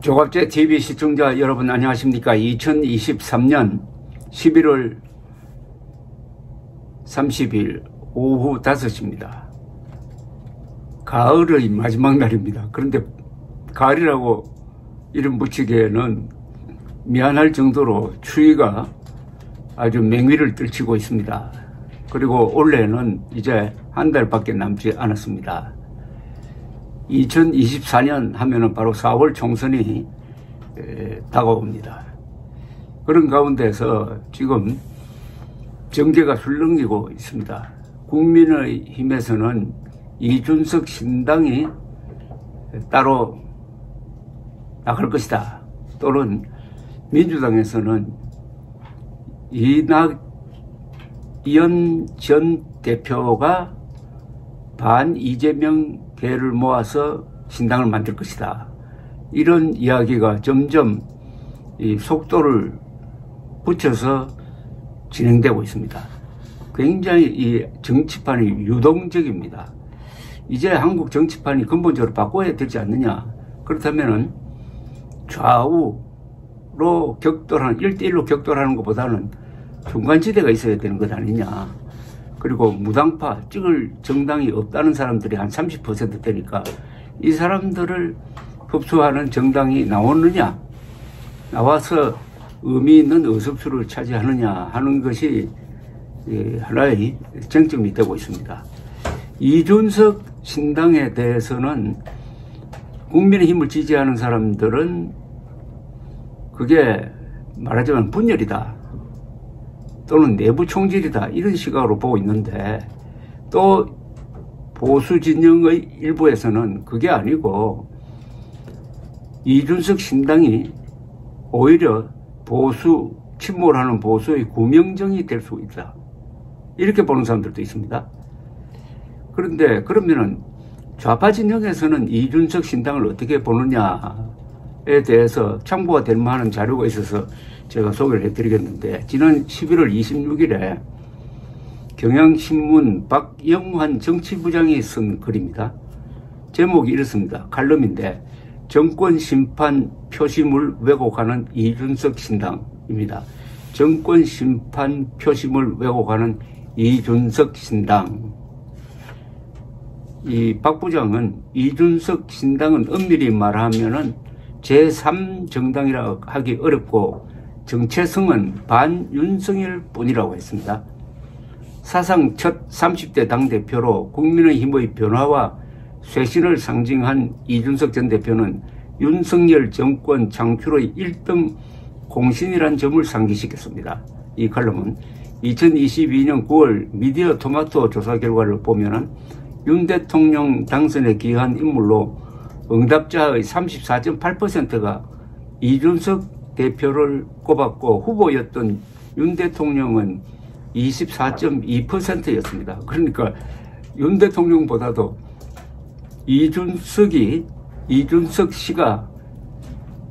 조갑제 TV 시청자 여러분 안녕하십니까. 2023년 11월 30일 오후 5시입니다. 가을의 마지막 날입니다. 그런데 가을이라고 이름 붙이기에는 미안할 정도로 추위가 아주 맹위를 떨치고 있습니다. 그리고 올해는 이제 한 달밖에 남지 않았습니다. 2024년 하면은 바로 4월 총선이 다가옵니다. 그런 가운데서 지금 정계가 술렁이고 있습니다. 국민의힘에서는 이준석 신당이 따로 나갈 것이다. 또는 민주당에서는 이낙연 전 대표가 반 이재명 계를 모아서 신당을 만들 것이다. 이런 이야기가 점점 이 속도를 붙여서 진행되고 있습니다. 굉장히 이 정치판이 유동적입니다. 이제 한국 정치판이 근본적으로 바꿔야 되지 않느냐. 그렇다면은 좌우로 격돌하는 1대1로 격돌하는 것보다는 중간지대가 있어야 되는 것 아니냐. 그리고 무당파 찍을 정당이 없다는 사람들이 한 30% 되니까 이 사람들을 흡수하는 정당이 나오느냐, 나와서 의미 있는 의석수를 차지하느냐 하는 것이 하나의 쟁점이 되고 있습니다. 이준석 신당에 대해서는 국민의힘을 지지하는 사람들은 그게 말하자면 분열이다, 또는 내부 총질이다, 이런 시각으로 보고 있는데, 또 보수 진영의 일부에서는 그게 아니고 이준석 신당이 오히려 보수, 침몰하는 보수의 구명정이 될 수 있다, 이렇게 보는 사람들도 있습니다. 그런데 그러면은 좌파 진영에서는 이준석 신당을 어떻게 보느냐에 대해서 참고가 될 만한 자료가 있어서 제가 소개를 해드리겠는데, 지난 11월 26일에 경향신문 박영환 정치부장이 쓴 글입니다. 제목이 이렇습니다. 칼럼인데, 정권심판 표심을 왜곡하는 이준석 신당입니다. 정권심판 표심을 왜곡하는 이준석 신당. 이 박 부장은 이준석 신당은 엄밀히 말하면은 제3정당이라 하기 어렵고 정체성은 반윤석열 뿐이라고 했습니다. 사상 첫 30대 당대표로 국민의힘의 변화와 쇄신을 상징한 이준석 전 대표는 윤석열 정권 창출의 1등 공신이란 점을 상기시켰습니다. 이 칼럼은 2022년 9월 미디어 토마토 조사 결과를 보면은 윤 대통령 당선에 기여한 인물로 응답자의 34.8%가 이준석 대표를 꼽았고, 후보였던 윤 대통령은 24.2%였습니다. 그러니까 윤 대통령보다도 이준석 씨가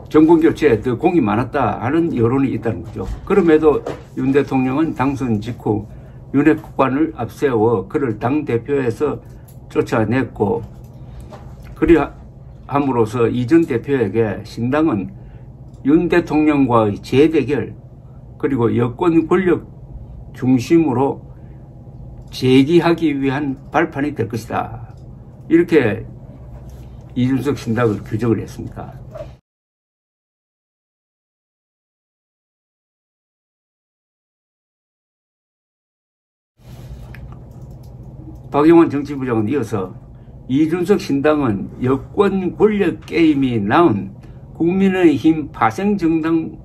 정권교체에 더 공이 많았다 하는 여론이 있다는 거죠. 그럼에도 윤 대통령은 당선 직후 윤핵관을 앞세워 그를 당대표에서 쫓아냈고, 그리함으로써 이 전 대표에게 신당은 윤 대통령과의 재대결, 그리고 여권 권력 중심으로 재기하기 위한 발판이 될 것이다, 이렇게 이준석 신당을 규정을 했습니다. 박영환 정치부장은 이어서 이준석 신당은 여권 권력 게임이 낳은 국민의힘 파생정당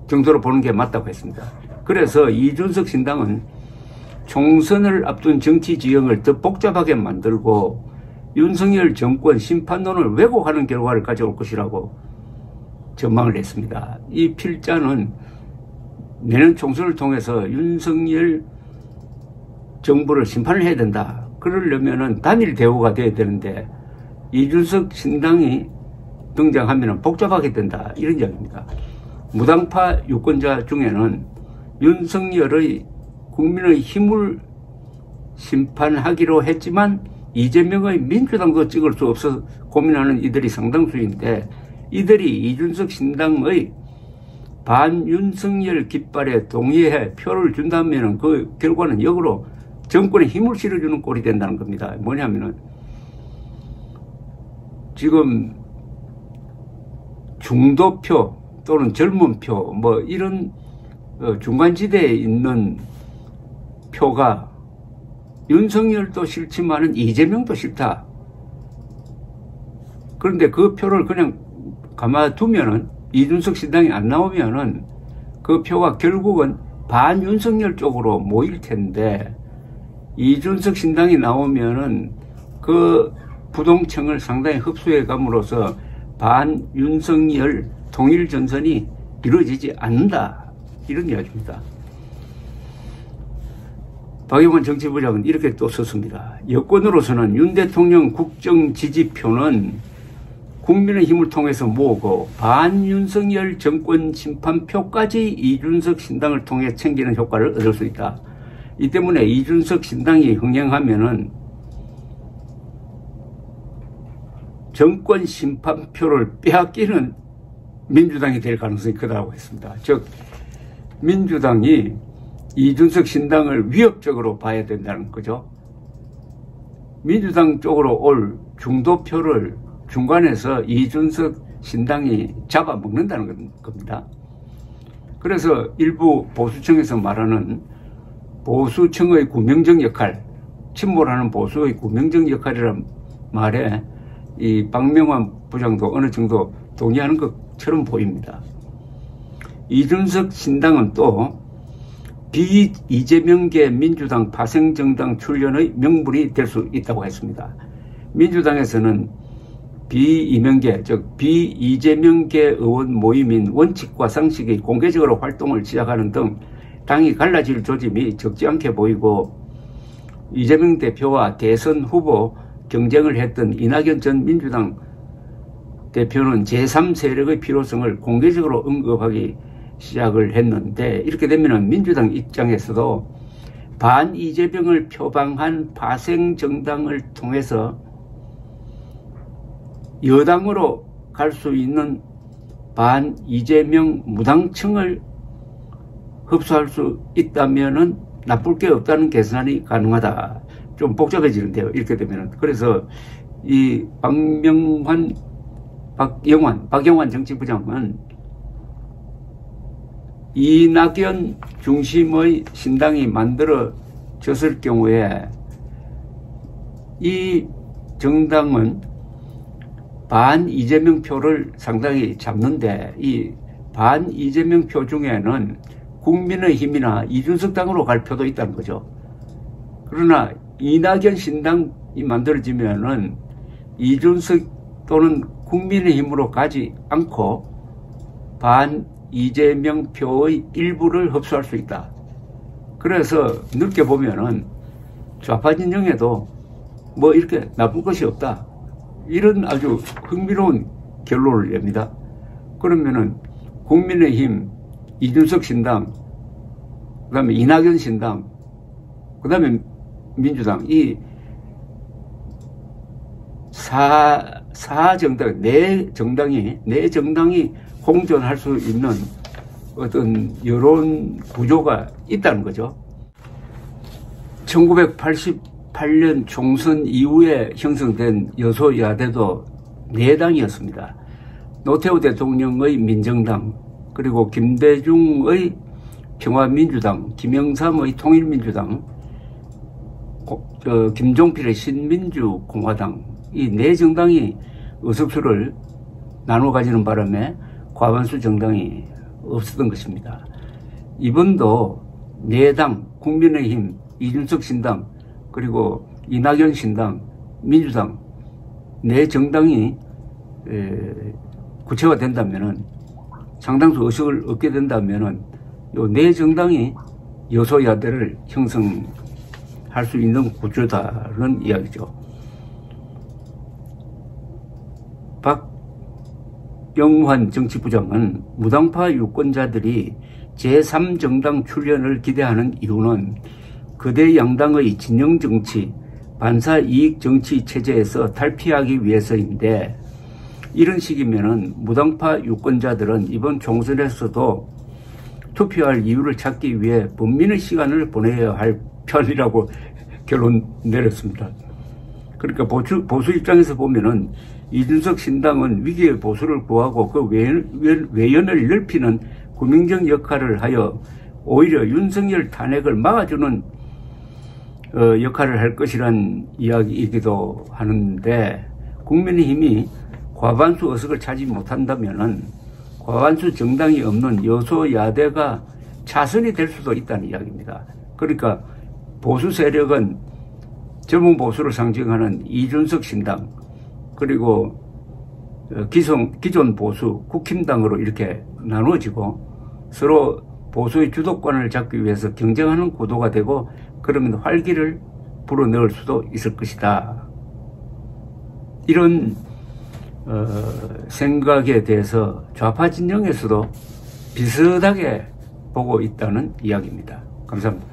정도로 보는 게 맞다고 했습니다. 그래서 이준석 신당은 총선을 앞둔 정치 지형을 더 복잡하게 만들고 윤석열 정권 심판론을 왜곡하는 결과를 가져올 것이라고 전망을 했습니다. 이 필자는 내년 총선을 통해서 윤석열 정부를 심판을 해야 된다. 그러려면은 단일 대우가 돼야 되는데 이준석 신당이 등장하면 복잡하게 된다, 이런 이야기입니다. 무당파 유권자 중에는 윤석열의 국민의 힘을 심판하기로 했지만 이재명의 민주당도 찍을 수 없어 고민하는 이들이 상당수인데, 이들이 이준석 신당의 반윤석열 깃발에 동의해 표를 준다면 그 결과는 역으로 정권에 힘을 실어주는 꼴이 된다는 겁니다. 뭐냐면은 지금 중도표 또는 젊은 표 뭐 이런 중간지대에 있는 표가 윤석열도 싫지만은 이재명도 싫다. 그런데 그 표를 그냥 가만두면은 이준석 신당이 안 나오면은 그 표가 결국은 반윤석열 쪽으로 모일 텐데 이준석 신당이 나오면은 그 부동층을 상당히 흡수해 감으로써 반윤석열 통일 전선이 이루어지지 않는다. 이런 이야기입니다. 박영환 정치부장은 이렇게 또 썼습니다. 여권으로서는 윤 대통령 국정 지지표는 국민의힘을 통해서 모으고 반윤석열 정권 심판표까지 이준석 신당을 통해 챙기는 효과를 얻을 수 있다. 이 때문에 이준석 신당이 흥행하면은 정권 심판표를 빼앗기는 민주당이 될 가능성이 크다고 했습니다. 즉 민주당이 이준석 신당을 위협적으로 봐야 된다는 거죠. 민주당 쪽으로 올 중도표를 중간에서 이준석 신당이 잡아먹는다는 겁니다. 그래서 일부 보수층에서 말하는 보수층의 구명정 역할, 침몰하는 보수의 구명정 역할이란 말에 이 박명환 부장도 어느 정도 동의하는 것처럼 보입니다. 이준석 신당은 또 비이재명계 민주당 파생정당 출연의 명분이 될 수 있다고 했습니다. 민주당에서는 비이명계, 즉 비이재명계 의원 모임인 원칙과 상식이 공개적으로 활동을 시작하는 등 당이 갈라질 조짐이 적지 않게 보이고 이재명 대표와 대선 후보 경쟁을 했던 이낙연 전 민주당 대표는 제3세력의 필요성을 공개적으로 언급하기 시작을 했는데 이렇게 되면 민주당 입장에서도 반이재명을 표방한 파생정당을 통해서 여당으로 갈 수 있는 반이재명 무당층을 흡수할 수 있다면은 나쁠 게 없다는 계산이 가능하다. 좀 복잡해지는데요. 이렇게 되면은. 그래서 이 박영환 정치부장은 이낙연 중심의 신당이 만들어졌을 경우에 이 정당은 반 이재명 표를 상당히 잡는데 이 반 이재명 표 중에는 국민의힘이나 이준석 당으로 갈 표도 있다는 거죠. 그러나 이낙연 신당이 만들어지면은 이준석 또는 국민의힘으로 가지 않고 반 이재명 표의 일부를 흡수할 수 있다. 그래서 넓게 보면은 좌파 진영에도 뭐 이렇게 나쁜 것이 없다. 이런 아주 흥미로운 결론을 냅니다. 그러면은 국민의힘, 이준석 신당, 그 다음에 이낙연 신당, 그 다음에 민주당, 이 사정당, 네 정당이 공존할 수 있는 어떤 여론 구조가 있다는 거죠. 1988년 총선 이후에 형성된 여소야대도 4당이었습니다. 노태우 대통령의 민정당, 그리고 김대중의 평화민주당, 김영삼의 통일민주당, 김종필의 신민주공화당, 이 4정당이 의석수를 나눠 가지는 바람에 과반수 정당이 없었던 것입니다. 이번도 4당, 국민의힘, 이준석 신당, 그리고 이낙연 신당, 민주당, 4정당이 구체화된다면은, 상당수 의석을 얻게 된다면은, 요 4정당이 여소야대를 형성할 수 있는 구조다는 이야기죠. 박영환 정치부장은 무당파 유권자들이 제3정당 출연을 기대하는 이유는 거대 양당의 진영정치, 반사이익정치 체제에서 탈피하기 위해서인데 이런 식이면은 무당파 유권자들은 이번 총선에서도 투표할 이유를 찾기 위해 범민의 시간을 보내야 할 편이라고 결론 내렸습니다. 그러니까 보수 입장에서 보면은 이준석 신당은 위기의 보수를 구하고 그 외연을 넓히는 구명정 역할을 하여 오히려 윤석열 탄핵을 막아주는 역할을 할 것이란 이야기이기도 하는데, 국민의힘이 과반수 의석을 차지 못한다면은 과반수 정당이 없는 여소야대가 차선이 될 수도 있다는 이야기입니다. 그러니까 보수 세력은 젊은 보수를 상징하는 이준석 신당, 그리고 기존 보수 국힘당으로 이렇게 나누어지고 서로 보수의 주도권을 잡기 위해서 경쟁하는 구도가 되고, 그러면 활기를 불어넣을 수도 있을 것이다. 이런 생각에 대해서 좌파 진영에서도 비슷하게 보고 있다는 이야기입니다. 감사합니다.